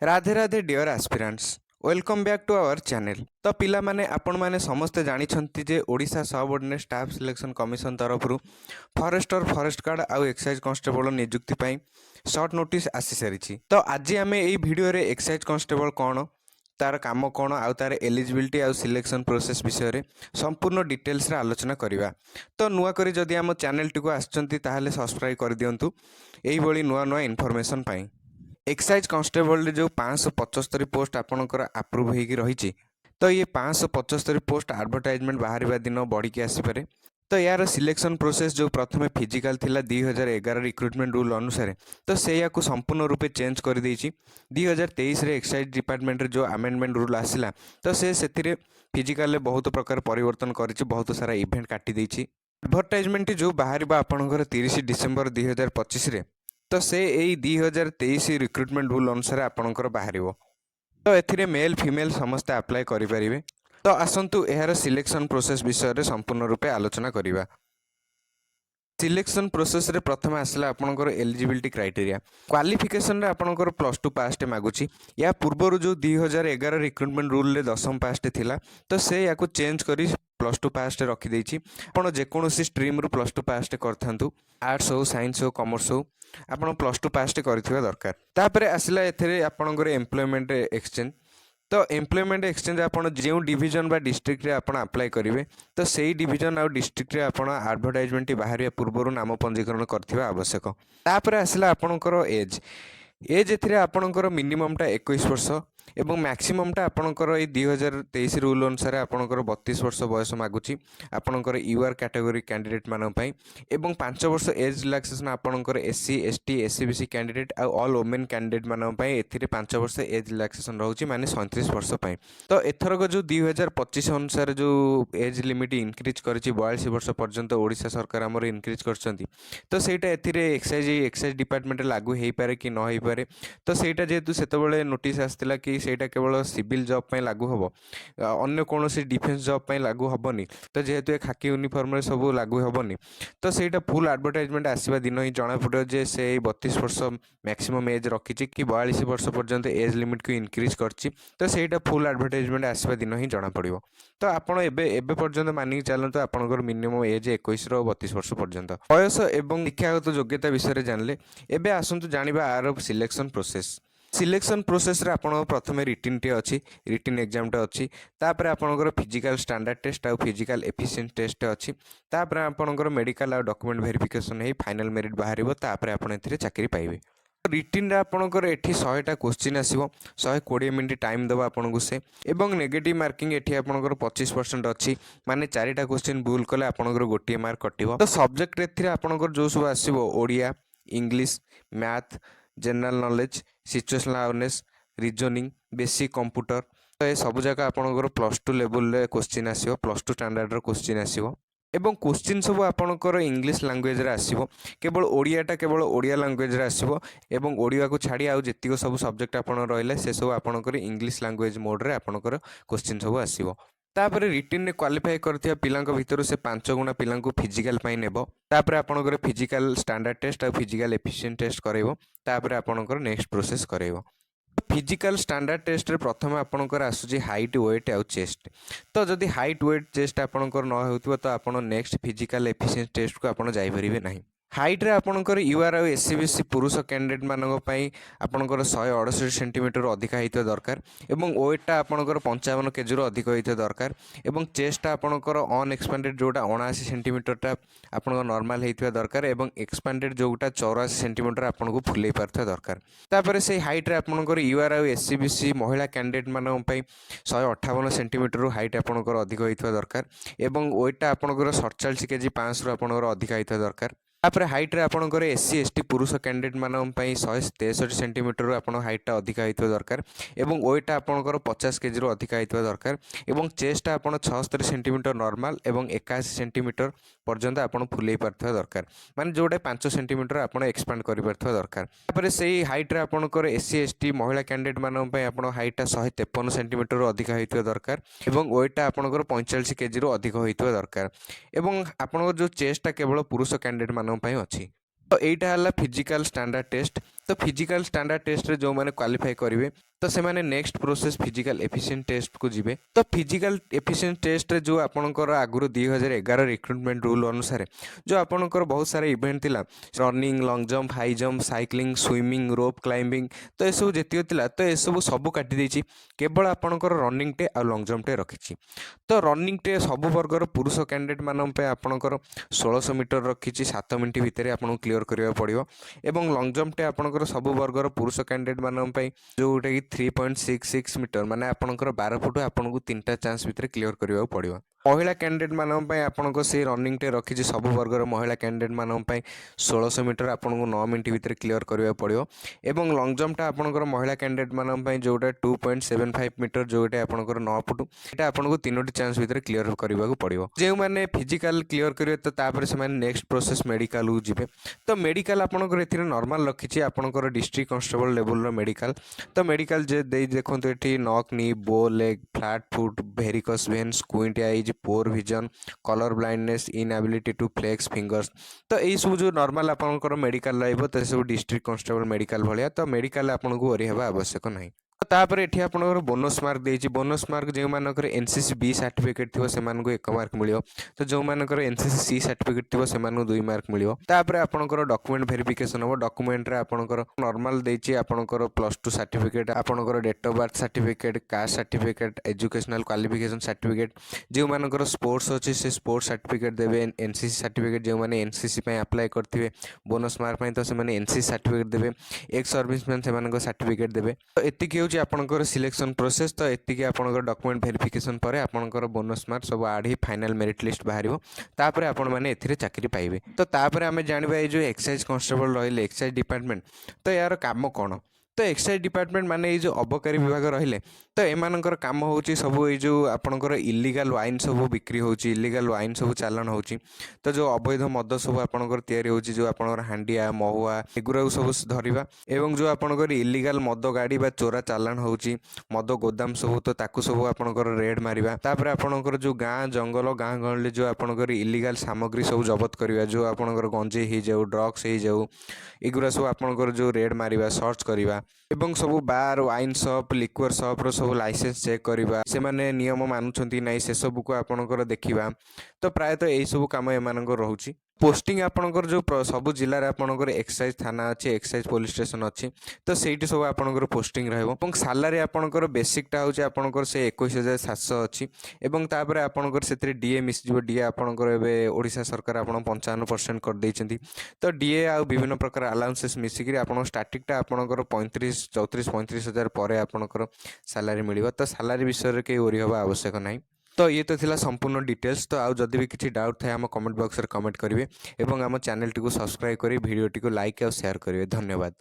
Radhe Radhe dear aspirants welcome back to our channel. तो पिला माने आपण माने समस्ते जानिछंती जे Odisha subordinate staff selection commission तरफरु फॉरेस्टर फॉरेस्ट गार्ड आउ एक्साइज कांस्टेबल नियुक्ति पई शॉर्ट नोटिस आसी सारिछि। तो आज आमे एई वीडियो रे एक्साइज कांस्टेबल कोन तार काम कोन आउ तार एलिजिबिलिटी आउ सिलेक्शन प्रोसेस विषय रे संपूर्ण डिटेल्स रे आलोचना करिवा। तो नुवा करी जदि आम चैनल टिको आछंती ताहाले सब्सक्राइब कर दियंतु एई भली नुवा नुवा इन्फॉर्मेशन पई। एक्साइज कांस्टेबल जो 575 पोस्ट आपणकर आप्रुव होगी रही तो ये 575 पोस्ट एडवर्टाइजमेंट बाहर दिन बढ़ी के आसीपे। तो यार सिलेक्शन प्रोसेस जो प्रथम फिजिकल थिला 2011 रिक्रुटमेंट रूल अनुसार तो से या संपूर्ण रूपे चेंज कर देछि। 2023 रे एक्साइज डिपार्टमेंट रे जो अमेंडमेंट रूल आसिला तो से फिजिकल बहुत प्रकार परिवर्तन करिछि, बहुत सारा इवेंट काटी देछि। एडवर्टाइजमेंट जो बाहर आपणकर 30 डिसेम्बर 2025 रे तो से यही 2023 रिक्रुटमेंट रूल अनुसार आपणकर बाहर तो एथिरे मेल फीमेल समस्ते अप्लाई करें। तो आसतु यार सिलेक्शन प्रोसेस विषय रे संपूर्ण रूपे आलोचना करिवा। सिलेक्शन प्रोसेस रे प्रथम आसला आपणकर एलिजिबिलिटी क्राइटेरिया। क्वालिफिकेशन रे आपणकर +2 पास मागुची। या पूर्व जो 2011 रिक्रुटमेंट रूल रे 10th पास थिला तो से या चेंज करी +2 पास रखी आपड़ जेकोसी स्ट्रीम रु +2 पास करथांतु। आर्ट्स हो साइंस हो कॉमर्स हो आपड़ +2 पास करथिबा दरकार। तापरे आसला एथरे आपणकर एम्प्लॉयमेंट एक्सचेंज। तो एम्प्लॉयमेंट एक्सचेंज आपड़ जो डिवीजन बा डिस्ट्रिक्ट रे आपड़ अप्लाई करेंगे तो सही डिवीजन आउ डिस्ट्रिक्ट रे आपड़ एडवर्टाइजमेंट बाहर पूर्व नाम पंजीकरण करथिबा आवश्यक। तापरे आसला आपणकर एज एज एथिरे आपणकर मिनिममटा 21 वर्ष एवं मैक्सिममटा आपणकर ए 2023 रूल अनुसार आपणकर 32 वर्ष बयस मागुची आपणकर यूआर कैटेगरी कैंडिडेट मानन पई। एवं 5 वर्ष एज रिलैक्सेशन आपणकर एससी एसटी एससीबीसी कैंडिडेट आ ऑल वुमेन कैंडिडेट मानन पई एथिरे 5 वर्ष एज रिलैक्सेशन रहउची माने 37 वर्ष पई। तो एथरक जो 2025 अनुसार जो एज लिमिट इंक्रीज करछि 42 वर्ष पर्यंत ओडिशा सरकार हमर इंक्रीज करछंती। तो सेटा एथिरे एक्साइज डिपार्टमेंट लागू हेई पारे कि न हेई पारे। तो सेटा जेतु सेतबेले नोटिस आस्तिला कि सेटा केवल सिविल जॉब पे लागू हम, अन्य कौन डिफेन्स जॉब पे लागू हेनी। तो जेहेतु एक खाकी यूनिफॉर्म सब लागू हेनी तो सेटा फुल एडवर्टाइजमेंट आसवा दिन ही जना पड़ो जे से 32 वर्ष मैक्सिमम एज रखी कि 42 वर्ष पर्यंत एज लिमिट को इंक्रीज करछि। तो सेटा फुल एडवर्टाइजमेंट आसवा दिन ही जना पड़ो। तो आपड़ एबे पर्यंत मानिक चलते आपंकर मिनिमम एज 21 रू 32 वर्ष पर्यंत बयस एवं शिक्षागत योग्यता विषय जानले। एबे आसंतु जानिबा आर सिलेक्शन प्रोसेस। सिलेक्शन प्रोसेस रे आपण प्रथमे रिटिन टे अछि, रिटिन एग्जाम टे अछि। तापर आपणकर फिजिकल स्टैंडर्ड टेस्ट आ फिजिकल एफिशिएंट टेस्ट अछि। तापर आपणकर मेडिकल आ डॉक्यूमेंट वेरिफिकेशन हे फाइनल मेरिट बाहरिबो। तापर आपण एथिरे चाकरी पाइबे। रिटिन रे आपणकर एठी 100टा क्वेश्चन आसीबो, 120 मिनिट टाइम दबा आपणकु से। एवं नेगेटिव मार्किंग एठी आपणकर 25% अछि, माने 4टा क्वेश्चन भूल कले आपणकर गोटिए मार्क कटिबो। तो सब्जेक्ट एथिरे आपणकर जो सब आसीबो Odia, English, math, general knowledge, situational awareness, reasoning, basic computer. तो ये सब जगह आपणकर +2 लेवल रे क्वेश्चन आसीबो, +2 स्टैंडर्ड रो क्वेश्चन आसीबो। एवं क्वेश्चन सब आपणकर इंग्लिश लैंग्वेज रे आसीबो। केवल ओडियाटा केवल ओडिया लैंग्वेज रे आसीबो। एवं ओडिया को छाड़ी आउ जेतिको सब सब्जेक्ट आपण रहले से सब आपणकर इंग्लिश लैंग्वेज मोड रे आपणकर क्वेश्चन सब आसीबो। तापर रिटिन ने क्वालिफाई करथिया पिलांक भितर से 5 गुणा पिलांको फिजिकल पाई नेबो। तापर आपणकर फिजिकल स्टैंडर्ड टेस्ट और फिजिकल एफिशिएंट टेस्ट करैबो। तापर आपणकर नेक्स्ट प्रोसेस करैबो। फिजिकल स्टैंडर्ड टेस्ट रे प्रथम आपणकर आसुची हाइट वेट आउ चेस्ट। तो जदि हाइट वेट चेस्ट आपणकर न होउतबो तो आपण नेक्स्ट फिजिकल एफिशिएंट टेस्ट को आपण जाई परिबे नाही। हाइट रे आपणकर यूआर और एससीबीसी पुरुष कैंडिडेट मानक पई आपणकर 168 सेंटीमीटर अधिक होइतो दरकार। एवं वेटटा आपणकर 55 केजी रो अधिक होइतो दरकार। एवं चेस्टटा आपणकर अनएक्सपेंडेड जोटा 79 सेंटीमीटरटा आपणकर नॉर्मल होइतो दरकार। एवं एक्सपेंडेड जोटा 84 सेंटीमीटर आपणको फुलै पारथो दरकार। तापर से हाइट रे आपणकर यूआर और एससीबीसी महिला कैंडिडेट मानक पई 158 सेंटीमीटर हाइट आपणकर अधिक होइतो दरकार। एवं वेटटा आपणकर 47 केजी 500 रो आपणकर अधिक होइतो दरकार। तापर हाइट रे आपणकर एससी एसटी पुरुष कैंडिडेट मानक पई 163 सेंटीमीटर आपण हाइटटा अधिक होइतो दरकार। एवं वेटटा आपणकर 50 केजी रो अधिक होइतो दरकार। एवं चेस्टटा आपण 76 सेंटीमीटर नॉर्मल एवं 81 सेंटीमीटर पर्यंत आपण फुलै पारथो दरकार। माने जोडे 5 सेंटीमीटर आपण एक्सपांड करि पारथो दरकार। तापर सेही हाइट रे आपणकर एससी एसटी महिला कैंडिडेट मानक पई आपण हाइटटा 153 सेंटीमीटर रो अधिक होइतो दरकार। एवं वेटटा आपणकर 45 केजी रो अधिक होइतो दरकार। एवं आपणकर जो चेस्टटा केवल पुरुष कैंडिडेट मानक पई अछि। तो एटा हला फिजिकल स्टैंडर्ड टेस्ट। तो फिजिकल स्टैंडर्ड टेस्ट रे जो मैंने क्वालिफाई करेंगे तो से मैंने next process physical efficient test को जीवे। तो फिजिकल एफिशिएंट टेस्ट रे जो आपणकर आगुरी 2011 रिक्रुटमेंट रूल अनुसार जो आपणकर बहुत सारा इवेंट थिला running long jump high jump cycling swimming rope climbing तो ये सब जेतिक थिला तो ये सब काटी देछि केवल आपणकर रनिंग टे आ लॉन्ग जंप टे रखिछि। तो रनिंग टे सब वर्गर पुरुष कैंडिडेट मान पे आपणकर 1600 मीटर रखिछि 7 मिनिट भितर आपन क्लियर करिया पड़ियो एवं लॉन्ग जंप टे आपणकर सब वर्गर पुरुष कैंडिडेट मान पे जोटा कि 3.66 मीटर माने आपणकर 12 फुट आपनको 3टा चांस भितर क्लियर करिया पड़ियो। महिला कैंडिडेट मान पे आपनको से रनिंग टे रखिछि सब वर्गर महिला कैंडिडेट मान पे 1600 मीटर आपनको 9 मिनिट भितर क्लियर करिया पड़ियो एवं लॉन्ग जंप टा आपणकर महिला कैंडिडेट मान पे जोटा 2.75 मीटर जोटा आपणकर 9 फुट एटा आपनको 3टी चांस भितर क्लियर करिया पड़ियो। जे माने फिजिकल क्लियर करिवे तो तापर से माने नेक्स्ट प्रोसेस मेडिकल को जिवे। तो मेडिकल आपणकर एथिरे नॉर्मल रखिछि आपणकर डिस्ट्रिक्ट कांस्टेबल लेवल रो मेडिकल। तो मेडिकल जे दे देखंतु एठी knock knee bow leg flat foot varicose vein squint eyes poor vision colour blindness inability to flex fingers तो यही सब जो नॉर्मल आपनकर मेडिकल रहइबो तो सब डिस्ट्रिक्ट कांस्टेबल मेडिकल भलिया तो मेडिकल आपनको ओरी हेबा आवश्यक नाही। तापर एठी आपनकर बोनस मार्क देछि बोनस मार्क जे मानकर एनसीसी बी सर्टिफिकेट थिबो से मानको 1 मार्क मिलियो तो जो मानकर एनसीसी सी सर्टिफिकेट थिबो से मानको 2 मार्क मिलियो। तापर आपनकर डॉक्यूमेंट वेरिफिकेशन हो डॉक्यूमेंट रे आपनकर नॉर्मल देछि आपनकर +2 सर्टिफिकेट आपनकर date of birth certificate caste certificate educational qualification certificate जो मानकर स्पोर्ट्स अछि से स्पोर्ट्स सर्टिफिकेट देबे एनसीसी सर्टिफिकेट जो माने एनसीसी पे अप्लाई करथिबे बोनस मार्क पे तो से माने एनसीसी सर्टिफिकेट देबे एक्स सर्विसमैन से मानको सर्टिफिकेट देबे। तो एतिकी होछि आपनकर सिलेक्शन प्रोसेस तो एतिकी आपनकर डॉक्यूमेंट वेरिफिकेशन परे आपनकर बोनस मार्क सब आड ही फाइनल मेरिट लिस्ट बाहरिबो तापर आपण माने एथिरे चाकरी पाइबे। तो तापर आमे जानिबा ए जो एक्साइज कांस्टेबल रहिले एक्साइज डिपार्टमेंट तो यार काम कोन तो एक्साइज डिपार्टमेंट माने ये जो अबकारी विभाग रहिले तो एमानकर काम होची सब ये जो आपनकर इलीगल वाइन सब बिक्री होची इलीगल वाइन सब चालान होची तो जो अवैध मद सब आपनकर तयारी होची जो आपनकर हांडिया महुआ एगुरा सब धरिबा एवं जो आपनकर इलीगल मद गाड़ी बा चोरा चालान होची मद गोदाम सब तो ताकू सब आपनकर रेड मारिबा तापर आपनकर जो गाँ जंगल गाँ गहली जो आपनकर इलीगल सामग्री सब जबत करिबा जो आपनकर गंजे ही जाऊ ड्रग्स ही जाऊ एगुरा सब आपनकर जो रेड मारिबा सर्च करिबा एवं सब बार वाइन शॉप लिक्वर शॉप रो सब लाइसेंस चेक करिबा से माने नियम मानुछंती नै से सब को आपनकर देखिबा। तो प्रायतः एई सब काम एमानकर रहउची। पोस्टिंग आपनकर जो सब जिल्ला रे आपनकर एक्साइज थाना अछि एक्साइज पुलिस स्टेशन अछि तो सेठी सब आपनकर पोस्टिंग रहइबो एवं सैलरी आपनकर बेसिक टा होची आपनकर से 21700 अछि एवं तापर आपनकर सेतरे डीए मिस जिवो डीए आपनकर एबे ओडिसा सरकार आपन 55% कर दैछंती तो डीए आ विभिन्न प्रकार अलाउंसेस मिसिकरी आपन स्टार्टिंग टा आपनकर 34-35 हजार परे आपनकर सैलरी मिलिबो। तो सैलरी विषय रे के ओरी हबा आवश्यक नाही। तो ये तो थिला संपूर्ण डिटेल्स। तो आउ जदि भी किसी डाउट थाए आम कमेंट बॉक्स रे कमेंट करेंगे और आम चैनल टी को सब्सक्राइब करी वीडियो टी को लाइक और शेयर करेंगे। धन्यवाद।